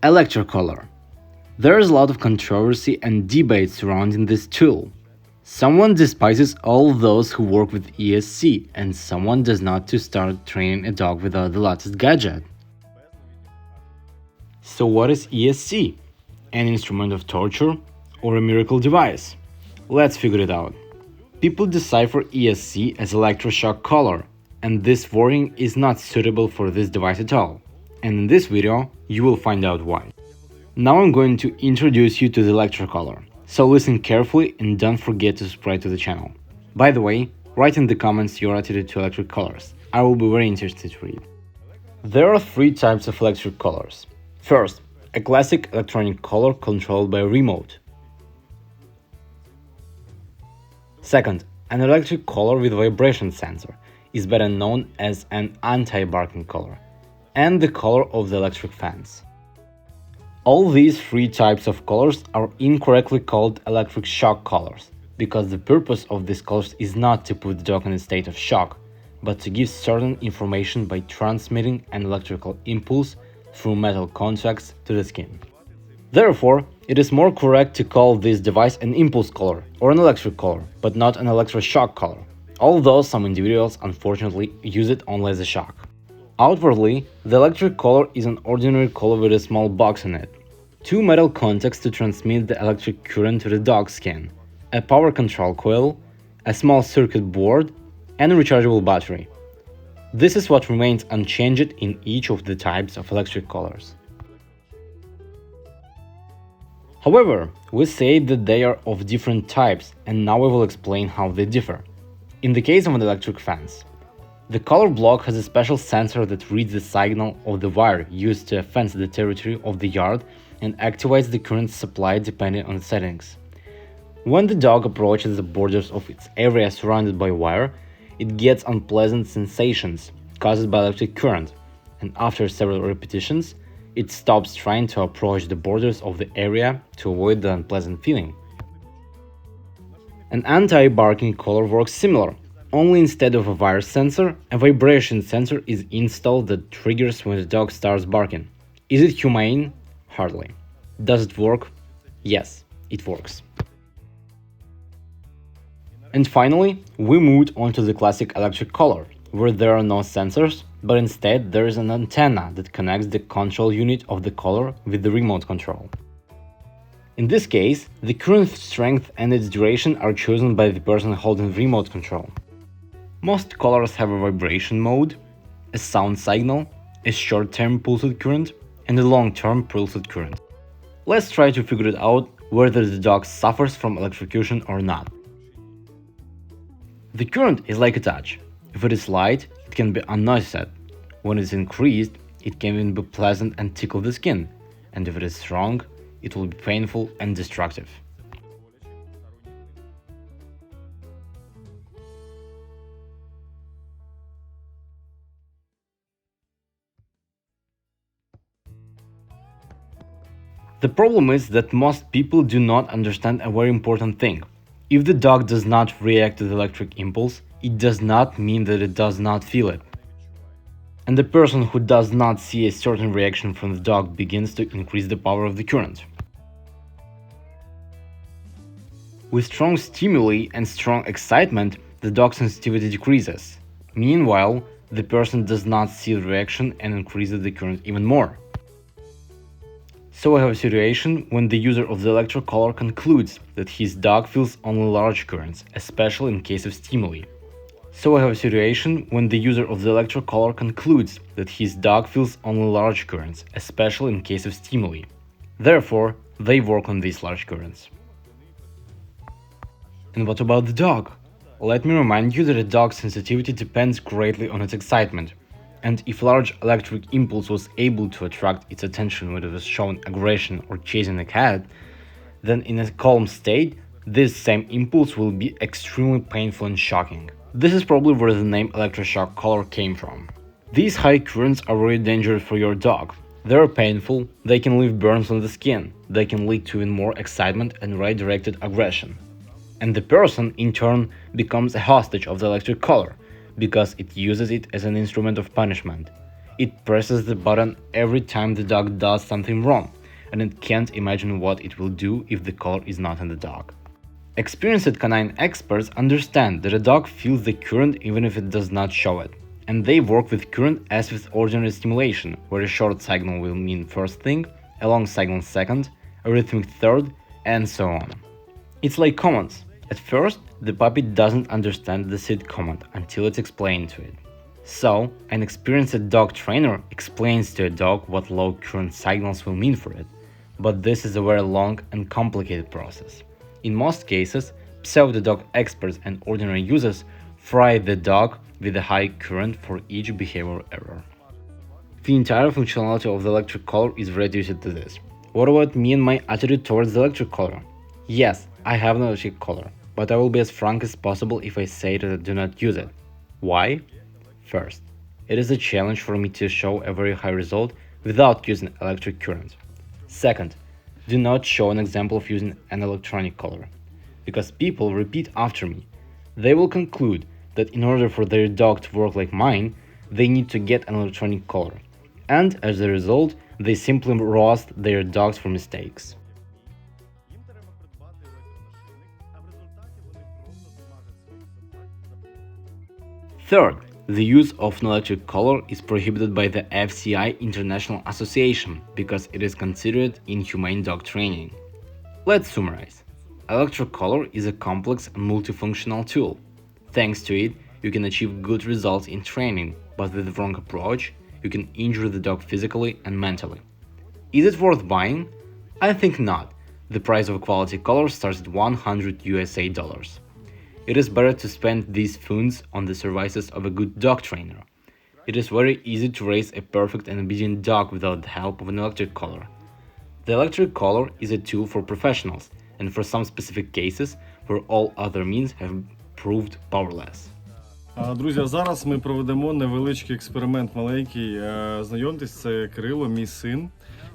Electro. There is a lot of controversy and debate surrounding this tool. Someone despises all those who work with ESC, and someone does not to start training a dog without the latest gadget. So what is ESC? An instrument of torture or a miracle device? Let's figure it out. People decipher ESC as electroshock collar, and this wording is not suitable for this device at all. And in this video, you will find out why. Now I'm going to introduce you to the Electro color, so listen carefully and don't forget to subscribe to the channel. By the way, write in the comments your attitude to electric colors. I will be very interested to read. There are three types of electric colors. First, a classic electronic color controlled by a remote. Second, an electric color with vibration sensor is better known as an anti-barking color, and the color of the electric fans. All these three types of colors are incorrectly called electric shock colors, because the purpose of these colors is not to put the dog in a state of shock, but to give certain information by transmitting an electrical impulse through metal contacts to the skin. Therefore, it is more correct to call this device an impulse color or an electric color, but not an electroshock color, although some individuals unfortunately use it only as a shock. Outwardly, the electric collar is an ordinary collar with a small box in it, two metal contacts to transmit the electric current to the dog's skin, a power control coil, a small circuit board, and a rechargeable battery. This is what remains unchanged in each of the types of electric collars. However, we say that they are of different types, and now I will explain how they differ. In the case of an electric fence, the collar block has a special sensor that reads the signal of the wire used to fence the territory of the yard and activates the current supply depending on the settings. When the dog approaches the borders of its area surrounded by wire, it gets unpleasant sensations caused by electric current, and after several repetitions, it stops trying to approach the borders of the area to avoid the unpleasant feeling. An anti-barking collar works similar. Only instead of a wire sensor, a vibration sensor is installed that triggers when the dog starts barking. Is it humane? Hardly. Does it work? Yes, it works. And finally, we moved on to the classic electric collar, where there are no sensors, but instead there is an antenna that connects the control unit of the collar with the remote control. In this case, the current strength and its duration are chosen by the person holding the remote control. Most collars have a vibration mode, a sound signal, a short-term pulsed current, and a long-term pulsed current. Let's try to figure it out whether the dog suffers from electrocution or not. The current is like a touch. If it is light, it can be unnoticed. When it is increased, it can even be pleasant and tickle the skin, and if it is strong, it will be painful and destructive. The problem is that most people do not understand a very important thing. If the dog does not react to the electric impulse, it does not mean that it does not feel it. And the person who does not see a certain reaction from the dog begins to increase the power of the current. With strong stimuli and strong excitement, the dog sensitivity decreases. Meanwhile, the person does not see the reaction and increases the current even more. So I have a situation when the user of the electro collar concludes that his dog feels only large currents, especially in case of stimuli. So I have a situation when the user of the electro collar concludes that his dog feels only large currents, especially in case of stimuli. Therefore, they work on these large currents. And what about the dog? Let me remind you that a dog's sensitivity depends greatly on its excitement. And if large electric impulse was able to attract its attention when it was showing aggression or chasing a cat, then in a calm state, this same impulse will be extremely painful and shocking. This is probably where the name electroshock collar came from. These high currents are very dangerous for your dog. They are painful, they can leave burns on the skin, they can lead to even more excitement and right-directed aggression. And the person, in turn, becomes a hostage of the electric collar, because it uses it as an instrument of punishment. It presses the button every time the dog does something wrong, and it can't imagine what it will do if the collar is not on the dog. Experienced canine experts understand that a dog feels the current even if it does not show it, and they work with current as with ordinary stimulation, where a short signal will mean first thing, a long signal second, a rhythmic third, and so on. It's like commands. At first, the puppy doesn't understand the sit command until it's explained to it. So, an experienced dog trainer explains to a dog what low current signals will mean for it, but this is a very long and complicated process. In most cases, pseudo-dog experts and ordinary users fry the dog with a high current for each behavior error. The entire functionality of the electric collar is reduced to this. What about me and my attitude towards the electric collar? Yes, I have an electric collar, but I will be as frank as possible if I say that I do not use it. Why? First, it is a challenge for me to show a very high result without using electric current. Second, do not show an example of using an electronic collar, because people repeat after me. They will conclude that in order for their dog to work like mine, they need to get an electronic collar, and as a result, they simply roast their dogs for mistakes. Third, the use of an electric collar is prohibited by the FCI International Association because it is considered inhumane dog training. Let's summarize. Electric collar is a complex and multifunctional tool. Thanks to it, you can achieve good results in training, but with the wrong approach, you can injure the dog physically and mentally. Is it worth buying? I think not. The price of a quality collar starts at $100 US. It is better to spend these funds on the services of a good dog trainer. It is very easy to raise a perfect and obedient dog without the help of an electric collar. The electric collar is a tool for professionals and for some specific cases where all other means have proved powerless. Друзі, а зараз ми проведемо невеличкий експеримент маленький. Знайомтесь, це Кирило, мій син.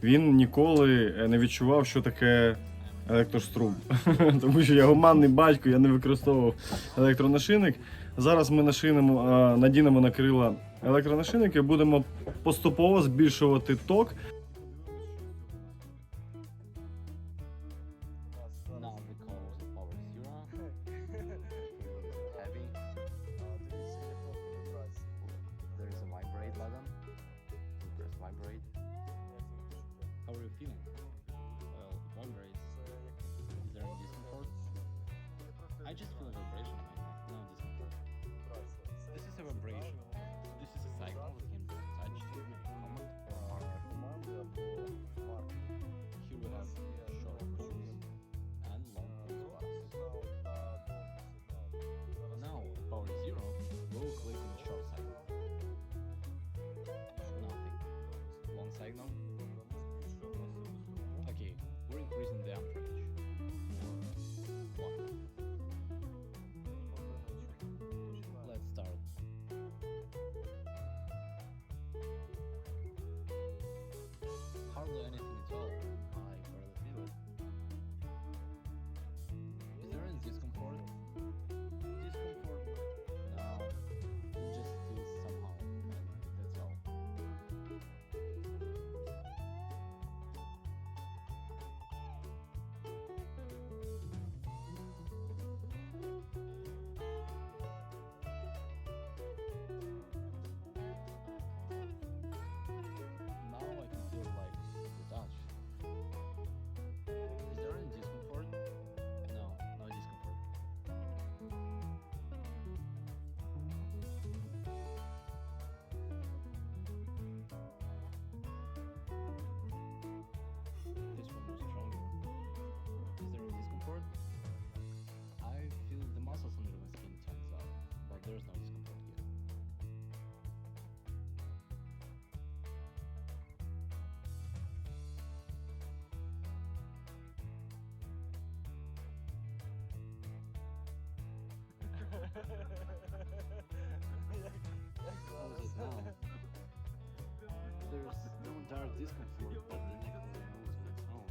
Він ніколи не відчував, що таке електрострум. Тому що я гуманний батько, я не використовував електронашийник. Зараз ми надінемо на Кирила електронашийник і будемо поступово збільшувати ток. How are you feeling? It vibrates. Is there any discomfort? I just feel a vibration in my neck, no discomfort. This is a vibration. This is a cycle that can be touched with a command or marker. Here we have short pulse and long pulse bars. Now, at power 0, we will click on the short signal. Nothing. Long signal. Okay, we're increasing the amperage. 1. Let's start. Hardly anything at all. I barely feel it. Is there any discomfort? Discomfort? No. It just feels somehow, and that's all. Now I can feel like the touch. Is there any discomfort? No, no discomfort. This one was stronger. Is there any discomfort? I feel the muscles under my skin tense up, but there's no discomfort yet. How is it now? There's no entire discomfort, but the neck really moves on its own.